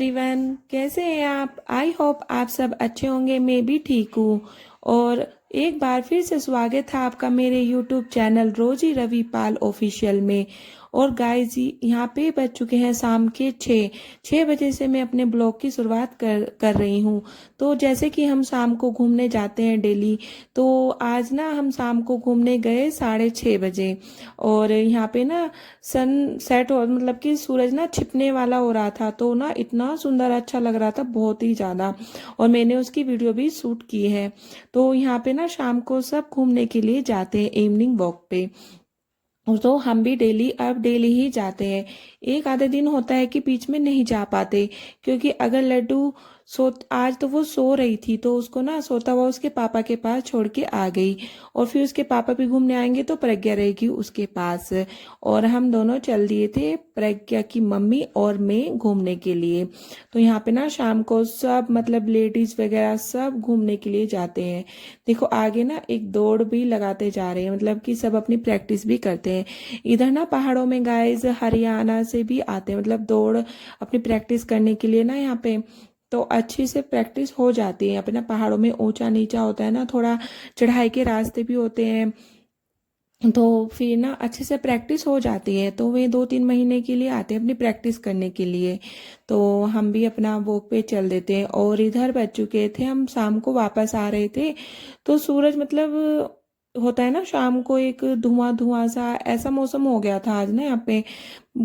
Everyone, कैसे हैं आप। आई होप आप सब अच्छे होंगे। मैं भी ठीक हूँ। और एक बार फिर से स्वागत है आपका मेरे यूट्यूब चैनल रोजी रवि पाल ऑफिशियल में। और गाइस जी, यहाँ पे बज चुके हैं शाम के 6 बजे से मैं अपने ब्लॉग की शुरुआत कर रही हूँ। तो जैसे कि हम शाम को घूमने जाते हैं डेली, तो आज ना हम शाम को घूमने गए 6:30 बजे। और यहाँ पे ना सन सेट हो, मतलब कि सूरज ना छिपने वाला हो रहा था, तो ना इतना सुंदर अच्छा लग रहा था, बहुत ही ज़्यादा। और मैंने उसकी वीडियो भी शूट की है। तो यहाँ पे ना शाम को सब घूमने के लिए जाते हैं इवनिंग वॉक पे। और तो हम भी डेली ही जाते हैं। एक आधे दिन होता है कि बीच में नहीं जा पाते, क्योंकि अगर लड्डू सो आज तो वो सो रही थी, तो उसको ना सोता हुआ उसके पापा के पास छोड़ के आ गई। और फिर उसके पापा भी घूमने आएंगे तो प्रज्ञा रहेगी उसके पास। और हम दोनों चल दिए थे, प्रज्ञा की मम्मी और मैं, घूमने के लिए। तो यहाँ पे ना शाम को सब, मतलब लेडीज वगैरह सब घूमने के लिए जाते हैं। देखो आगे ना एक दौड़ भी लगाते जा रहे हैं, मतलब कि सब अपनी प्रैक्टिस भी करते हैं। इधर ना पहाड़ों में गाइस हरियाणा से भी आते हैं, मतलब दौड़ अपनी प्रैक्टिस करने के लिए ना यहाँ पे। तो अच्छी से प्रैक्टिस हो जाती है यहाँ पे ना। पहाड़ों में ऊंचा नीचा होता है ना, थोड़ा चढ़ाई के रास्ते भी होते हैं। तो फिर ना अच्छे से प्रैक्टिस हो जाती है, तो वे 2-3 महीने के लिए आते हैं अपनी प्रैक्टिस करने के लिए। तो हम भी अपना वॉक पे चल देते हैं। और इधर बज चुके थे, हम शाम को वापस आ रहे थे, तो सूरज, मतलब होता है ना शाम को एक धुआं धुआं सा ऐसा मौसम हो गया था आज ना यहाँ पे।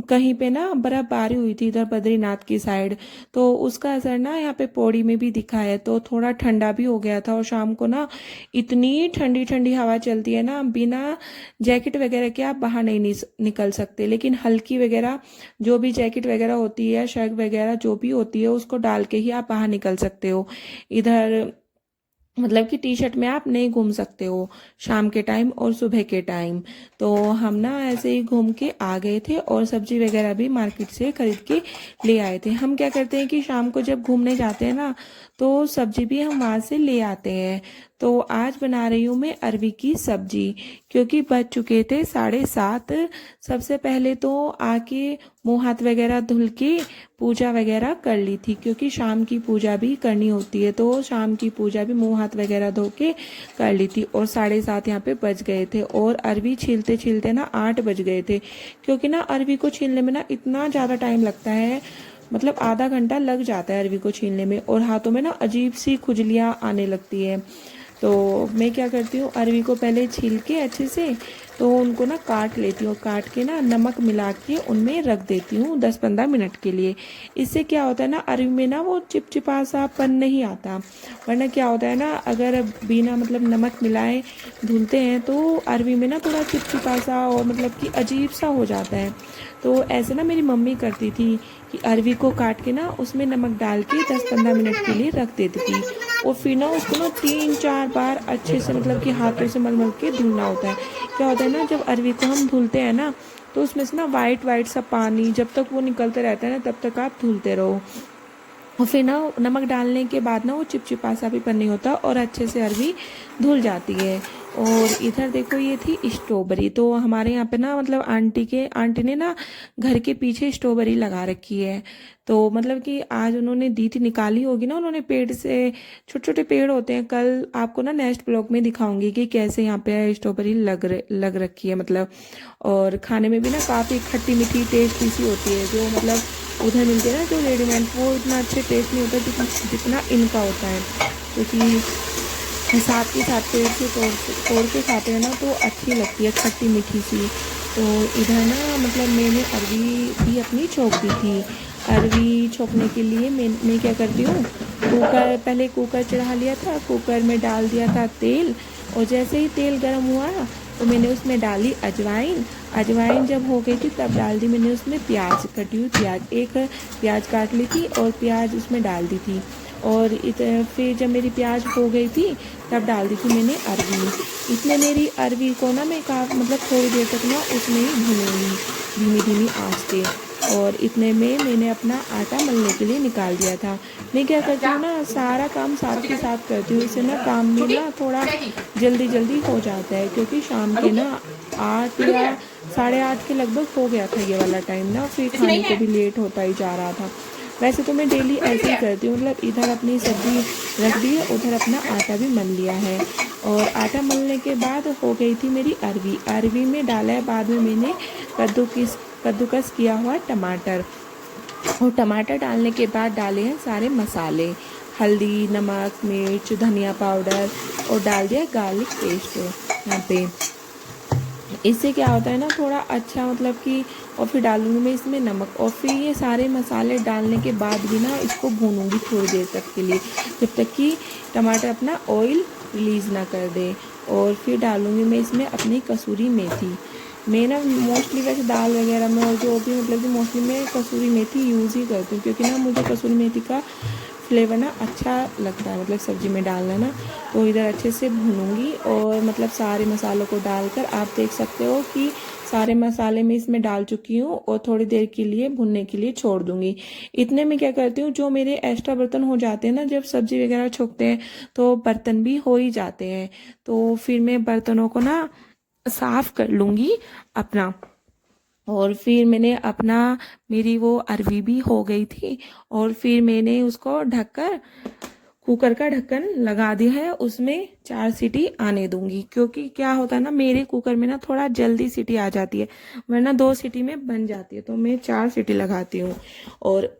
कहीं पे ना बर्फबारी हुई थी इधर बद्रीनाथ की साइड, तो उसका असर ना यहाँ पे पौड़ी में भी दिखा है। तो थोड़ा ठंडा भी हो गया था। और शाम को ना इतनी ठंडी ठंडी हवा चलती है ना, बिना जैकेट वगैरह के आप बाहर नहीं निकल सकते। लेकिन हल्की वगैरह जो भी जैकेट वगैरह होती है, शर्ट वगैरह जो भी होती है, उसको डाल के ही आप बाहर निकल सकते हो। इधर मतलब कि टी शर्ट में आप नहीं घूम सकते हो शाम के टाइम और सुबह के टाइम। तो हम ना ऐसे ही घूम के आ गए थे, और सब्जी वगैरह भी मार्केट से खरीद के ले आए थे। हम क्या करते हैं कि शाम को जब घूमने जाते हैं ना, तो सब्जी भी हम वहाँ से ले आते हैं। तो आज बना रही हूँ मैं अरवी की सब्जी, क्योंकि बज चुके थे 7:30। सबसे पहले तो आके मुंह हाथ वगैरह धुल के पूजा वगैरह कर ली थी, क्योंकि शाम की पूजा भी करनी होती है। तो शाम की पूजा भी मुंह हाथ वगैरह धो के कर ली थी। और 7:30 यहाँ पे बज गए थे, और अरवी छीलते छीलते ना 8 बज गए थे। क्योंकि ना अरवी को छीलने में ना इतना ज़्यादा टाइम लगता है, मतलब आधा घंटा लग जाता है अरवी को छीलने में। और हाथों में ना अजीब सी खुजलियाँ आने लगती है। तो मैं क्या करती हूँ, अरवी को पहले छील के अच्छे से, तो उनको ना काट लेती हूँ। काट के ना नमक मिला के उनमें रख देती हूँ 10-15 मिनट के लिए। इससे क्या होता है ना, अरवी में ना वो चिपचिपा सा पन नहीं आता। वरना क्या होता है ना, अगर बिना मतलब नमक मिलाए धुलते हैं, तो अरवी में ना थोड़ा चिपचिपा सा और मतलब कि अजीब सा हो जाता है। तो ऐसे ना मेरी मम्मी करती थी कि अरवी को काट के ना उसमें नमक डाल के 10-15 मिनट के लिए रख देती थी। और फिर ना उसको ना 3-4 बार अच्छे से, मतलब कि हाथों से मल मल के धुलना होता है। क्या होता है ना, जब अरवी को हम धुलते हैं ना, तो उसमें से ना वाइट वाइट सा पानी जब तक वो निकलते रहता है ना, तब तक आप धुलते रहो। और फिर ना नमक डालने के बाद ना वो चिपचिपा सा भी नहीं होता, और अच्छे से अरवी धुल जाती है। और इधर देखो, ये थी स्ट्रॉबेरी। तो हमारे यहाँ पे ना, मतलब आंटी ने ना घर के पीछे स्ट्रॉबेरी लगा रखी है। तो मतलब कि आज उन्होंने दी थी, निकाली होगी ना उन्होंने पेड़ से। छोटे छोटे पेड़ होते हैं। कल आपको ना नेक्स्ट ब्लॉग में दिखाऊंगी कि कैसे यहाँ पे स्ट्रॉबेरी लग रखी है, मतलब। और खाने में भी ना काफ़ी खट्टी मीठी टेस्टी सी होती है। जो मतलब उधर मिलती है ना जो रेडीमेड, वो इतना अच्छे टेस्ट नहीं होता जितना इनका होता है। क्योंकि साथ के साथ पेड़ से तोड़ के खाते हैं ना, तो अच्छी लगती है खट्टी मीठी सी। तो इधर ना, मतलब मैंने अरवी भी अपनी छोंक दी थी। अरवी छोंकने के लिए मैं क्या करती हूँ, पहले कुकर चढ़ा लिया था, कुकर में डाल दिया था तेल। और जैसे ही तेल गर्म हुआ, तो मैंने उसमें डाली अजवाइन। अजवाइन जब हो गई थी, तब डाल दी मैंने उसमें प्याज, कटी हुई प्याज। एक प्याज काट ली थी और प्याज उसमें डाल दी थी। और फिर जब मेरी प्याज हो गई थी, तब डाल दी थी मैंने अरवी। इसमें मेरी अरवी को ना मैं मतलब थोड़ी देर तक ना उसमें ही भूनूंगी, धीमी धीमी आंच पे। और इतने में मैंने अपना आटा मलने के लिए निकाल दिया था। मैं क्या करती हूँ ना, सारा काम साथ के साथ करती हूँ। इससे ना काम भी ना थोड़ा जल्दी जल्दी हो जाता है। क्योंकि शाम के ना 8 या 8:30 के लगभग हो गया था ये वाला टाइम ना, फिर खाने को भी लेट होता ही जा रहा था। वैसे तो मैं डेली ऐसे ही करती हूँ, मतलब इधर अपनी सब्जी रख दी है, उधर अपना आटा भी मल लिया है। और आटा मलने के बाद हो गई थी मेरी अरवी। अरवी में डाला है बाद में मैंने कद्दूकस किया हुआ टमाटर। और टमाटर डालने के बाद डाले हैं सारे मसाले, हल्दी, नमक, मिर्च, धनिया पाउडर, और डाल दिया गार्लिक पेस्ट यहाँ पे। इससे क्या होता है ना, थोड़ा अच्छा मतलब कि, और फिर डालूंगी मैं इसमें नमक। और फिर ये सारे मसाले डालने के बाद भी ना इसको भूनूंगी थोड़ी देर तक के लिए, जब तक कि टमाटर अपना ऑयल रिलीज़ ना कर दे। और फिर डालूंगी मैं इसमें अपनी कसूरी मेथी। मैं ना मोस्टली वैसे दाल वगैरह में और जो भी मतलब कि मोस्टली मैं कसूरी मेथी यूज़ ही करती हूँ, क्योंकि ना मुझे कसूरी मेथी का फ्लेवर ना अच्छा लगता है, मतलब सब्ज़ी में डालना ना। तो इधर अच्छे से भूनूंगी, और मतलब सारे मसालों को डालकर आप देख सकते हो कि सारे मसाले मैं इसमें डाल चुकी हूँ, और थोड़ी देर के लिए भुनने के लिए छोड़ दूंगी। इतने में क्या करती हूँ, जो मेरे एक्स्ट्रा बर्तन हो जाते हैं ना, जब सब्जी वगैरह छोकते हैं तो बर्तन भी हो ही जाते हैं। तो फिर मैं बर्तनों को ना साफ कर लूँगी अपना। और फिर मैंने अपना, मेरी वो अरवी भी हो गई थी, और फिर मैंने उसको ढककर कुकर का ढक्कन लगा दिया है। उसमें 4 सीटी आने दूंगी, क्योंकि क्या होता है ना, मेरे कुकर में ना थोड़ा जल्दी सीटी आ जाती है, वरना 2 सीटी में बन जाती है, तो मैं 4 सीटी लगाती हूँ। और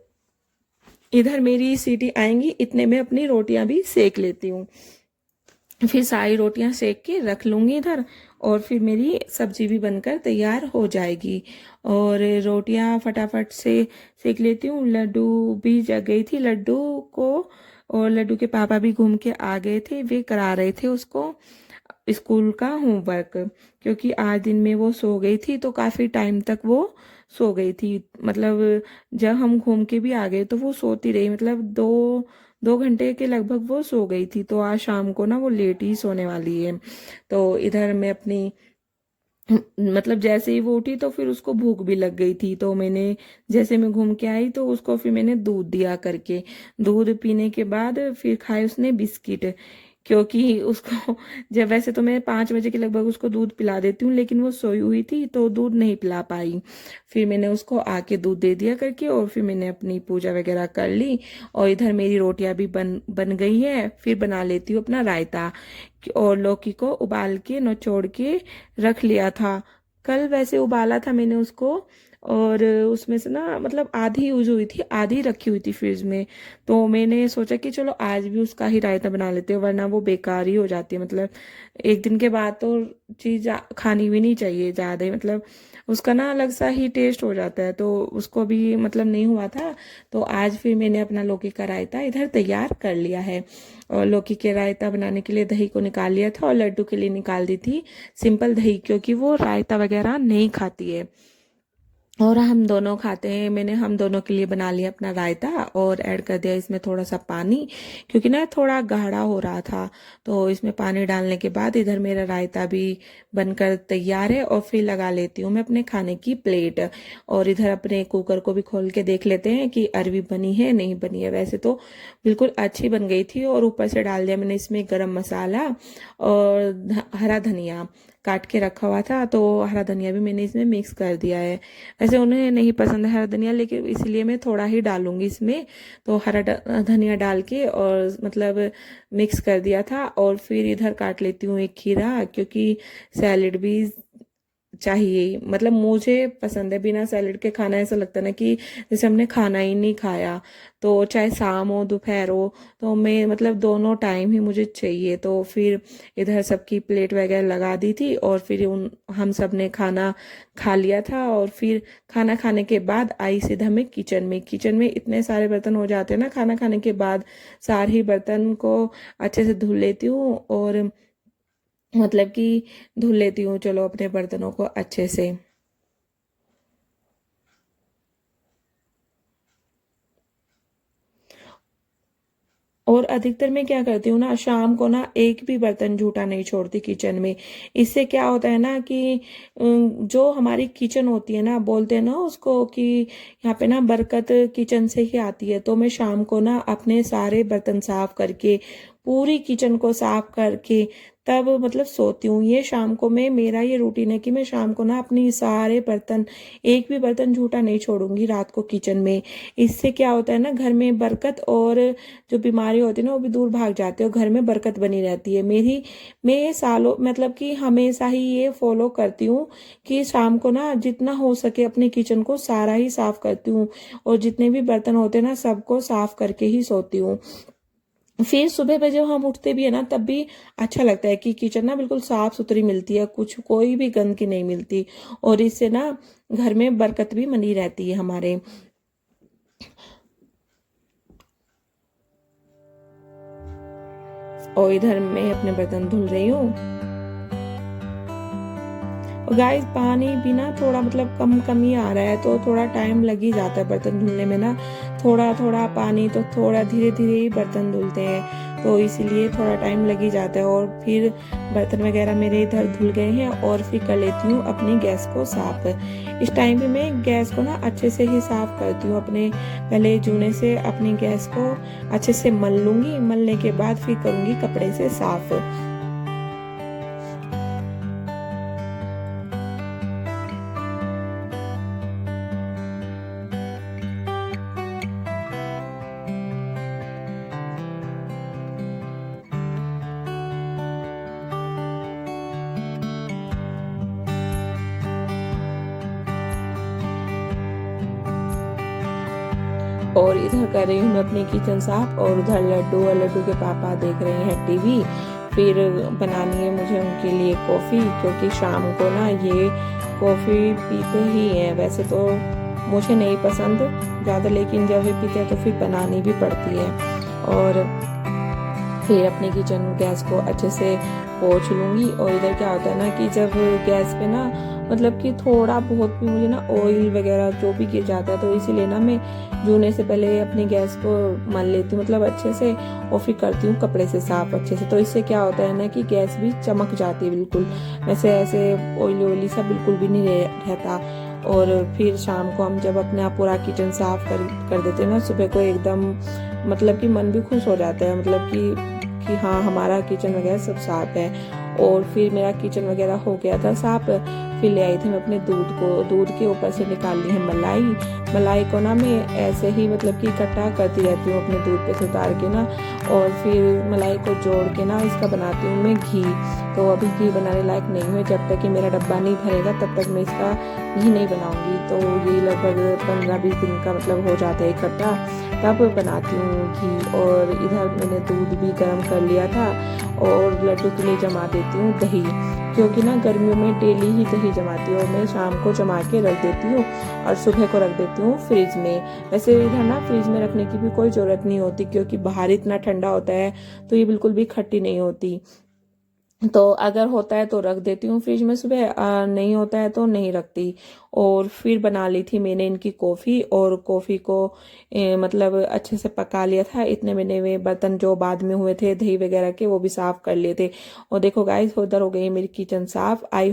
इधर मेरी सीटी आएंगी, इतने में अपनी रोटियां भी सेक लेती हूँ। फिर सारी रोटियां सेक के रख लूंगी इधर, और फिर मेरी सब्जी भी बनकर तैयार हो जाएगी। और रोटियां फटाफट से सेक लेती हूँ। लड्डू भी जग गई थी लड्डू को, और लड्डू के पापा भी घूम के आ गए थे, वे करा रहे थे उसको स्कूल का होमवर्क। क्योंकि आज दिन में वो सो गई थी, तो काफ़ी टाइम तक वो सो गई थी। मतलब जब हम घूम के भी आ गए तो वो सोती रही, मतलब 2 2 घंटे के लगभग वो सो गई थी। तो आज शाम को ना वो लेट ही सोने वाली है। तो इधर मैं अपनी, मतलब जैसे ही वो उठी तो फिर उसको भूख भी लग गई थी, तो मैंने, जैसे मैं घूम के आई तो उसको फिर मैंने दूध दिया करके। दूध पीने के बाद फिर खाए उसने बिस्किट, क्योंकि उसको जब, वैसे तो मैं 5 बजे के लगभग उसको दूध पिला देती हूँ, लेकिन वो सोई हुई थी तो दूध नहीं पिला पाई। फिर मैंने उसको आके दूध दे दिया करके, और फिर मैंने अपनी पूजा वगैरह कर ली। और इधर मेरी रोटियां भी बन बन गई है। फिर बना लेती हूँ अपना रायता। और लौकी को उबाल के निचोड़ के रख लिया था, कल वैसे उबाला था मैंने उसको। और उसमें से ना मतलब आधी यूज हुई थी, आधी रखी हुई थी फ्रिज में। तो मैंने सोचा कि चलो आज भी उसका ही रायता बना लेते हो, वरना वो बेकार ही हो जाती है। मतलब एक दिन के बाद तो चीज़ खानी भी नहीं चाहिए ज़्यादा ही, मतलब उसका ना अलग सा ही टेस्ट हो जाता है। तो उसको भी मतलब नहीं हुआ था। तो आज फिर मैंने अपना लौकी का रायता इधर तैयार कर लिया है। और लौकी के रायता बनाने के लिए दही को निकाल लिया था, और लड्डू के लिए निकाल दी थी सिंपल दही, क्योंकि वो रायता वगैरह नहीं खाती है, और हम दोनों खाते हैं। मैंने हम दोनों के लिए बना लिया अपना रायता, और ऐड कर दिया इसमें थोड़ा सा पानी, क्योंकि ना थोड़ा गाढ़ा हो रहा था। तो इसमें पानी डालने के बाद इधर मेरा रायता भी बनकर तैयार है। और फिर लगा लेती हूँ मैं अपने खाने की प्लेट। और इधर अपने कुकर को भी खोल के देख लेते हैं कि अरवी बनी है नहीं बनी है। वैसे तो बिल्कुल अच्छी बन गई थी। और ऊपर से डाल दिया मैंने इसमें गरम मसाला, और हरा धनिया काट के रखा हुआ था, तो हरा धनिया भी मैंने इसमें मिक्स कर दिया है। वैसे उन्हें नहीं पसंद है हरा धनिया, लेकिन इसलिए मैं थोड़ा ही डालूंगी इसमें। तो हरा धनिया डाल के और मतलब मिक्स कर दिया था। और फिर इधर काट लेती हूँ एक खीरा, क्योंकि सैलेड भी चाहिए, मतलब मुझे पसंद है। बिना सैलेड के खाना ऐसा लगता है ना कि जैसे हमने खाना ही नहीं खाया। तो चाहे शाम हो दोपहर हो, तो मैं मतलब दोनों टाइम ही मुझे चाहिए। तो फिर इधर सबकी प्लेट वगैरह लगा दी थी, और फिर उन हम सब ने खाना खा लिया था। और फिर खाना खाने के बाद आई सीधा मैं किचन में इतने सारे बर्तन हो जाते हैं ना खाना खाने के बाद, सारे ही बर्तन को अच्छे से धुल लेती हूँ। और मतलब कि धुल लेती हूँ, चलो अपने बर्तनों को अच्छे से। और अधिकतर मैं क्या करती हूँ ना, शाम को ना एक भी बर्तन झूठा नहीं छोड़ती किचन में। इससे क्या होता है ना कि जो हमारी किचन होती है ना, बोलते हैं ना उसको कि यहाँ पे ना बरकत किचन से ही आती है। तो मैं शाम को ना अपने सारे बर्तन साफ करके, पूरी किचन को साफ करके तब मतलब सोती हूँ। ये शाम को मैं मेरा ये रूटीन है कि मैं शाम को ना अपनी सारे बर्तन, एक भी बर्तन झूठा नहीं छोड़ूंगी रात को किचन में। इससे क्या होता है ना, घर में बरकत और जो बीमारी होती है ना वो भी दूर भाग जाती है और घर में बरकत बनी रहती है। मैं ये सालों मतलब कि हमेशा ही ये फॉलो करती हूँ कि शाम को ना जितना हो सके अपने किचन को सारा ही साफ करती हूँ और जितने भी बर्तन होते हैं ना सबको साफ करके ही सोती हूँ। फिर सुबह पे जब हम उठते भी है ना तब भी अच्छा लगता है कि किचन ना बिल्कुल साफ सुथरी मिलती है, कुछ कोई भी गंदगी नहीं मिलती और इससे ना घर में बरकत भी बनी रहती है हमारे। और इधर मैं अपने बर्तन धुल रही हूँ। और गाइस पानी भी ना थोड़ा मतलब कम कम ही आ रहा है तो थोड़ा टाइम लग ही जाता है बर्तन धुलने में ना। थोड़ा थोड़ा पानी तो थोड़ा धीरे धीरे ही बर्तन धुलते हैं तो इसीलिए थोड़ा टाइम लग ही जाता है। और फिर बर्तन वगैरह मेरे इधर धुल गए हैं और फिर कर लेती हूँ अपनी गैस को साफ। इस टाइम पे मैं गैस को ना अच्छे से ही साफ करती हूँ। अपने पहले जूने से अपनी गैस को अच्छे से मल लूंगी, मलने के बाद फिर करूंगी कपड़े से साफ। और इधर कर रही हूँ मैं अपनी किचन साफ और उधर लड्डू और लड्डू के पापा देख रहे हैं टीवी। फिर बनानी है मुझे उनके लिए कॉफ़ी क्योंकि शाम को ना ये कॉफ़ी पीते ही हैं। वैसे तो मुझे नहीं पसंद ज़्यादा लेकिन जब ये पीते हैं तो फिर बनानी भी पड़ती है। और फिर अपनी किचन गैस को अच्छे से पोंछ लूँगी। और इधर क्या होता है ना कि जब गैस पे ना मतलब कि थोड़ा बहुत भी मुझे ना ऑयल वगैरह जो भी गिर जाता है तो इसीलिए ना मैं जूने से पहले अपनी गैस को मल लेती हूँ मतलब अच्छे से और फिर करती हूँ कपड़े से साफ अच्छे से। तो इससे क्या होता है ना कि गैस भी चमक जाती है बिल्कुल, वैसे ऐसे ऑयली ऑयली सा बिल्कुल भी नहीं रहता। और फिर शाम को हम जब अपना पूरा किचन साफ कर देते हैं ना सुबह को एकदम मतलब कि मन भी खुश हो जाता है मतलब कि हाँ हमारा किचन वगैरह सब साफ है। और फिर मेरा किचन वगैरह हो गया था साफ। फिर ले आई थी मैं अपने दूध के ऊपर से निकाल ली है मलाई को ना मैं ऐसे ही मतलब कि इकट्ठा करती रहती हूँ अपने दूध पे से उतार के ना। और फिर मलाई को जोड़ के ना इसका बनाती हूँ मैं घी। तो अभी घी बनाने लायक नहीं हुए, जब तक कि मेरा डब्बा नहीं भरेगा तब तक मैं इसका घी नहीं बनाऊंगी। तो ये लगभग 15-20 दिन का मतलब हो जाता है इकट्ठा, तब बनाती हूँ घी। और इधर मैंने दूध भी गर्म कर लिया था और लड्डू के लिए जमा देती हूँ दही क्योंकि ना गर्मियों में डेली ही दही जमाती हूँ और मैं शाम को जमा के रख देती हूँ और सुबह को रख देती हूँ फ्रिज में। वैसे इधर ना फ्रिज में रखने की भी कोई ज़रूरत नहीं होती क्योंकि बाहर इतना ठंडा होता है तो ये बिल्कुल भी खट्टी नहीं होती। तो अगर होता है तो रख देती हूँ फ्रिज में सुबह, नहीं होता है तो नहीं रखती। और फिर बना ली थी मैंने इनकी कॉफ़ी और कॉफ़ी को मतलब अच्छे से पका लिया था। इतने मैंने वे बर्तन जो बाद में हुए थे दही वगैरह के वो भी साफ कर लिए थे। और देखो गाइस उधर हो गई मेरी किचन साफ। आई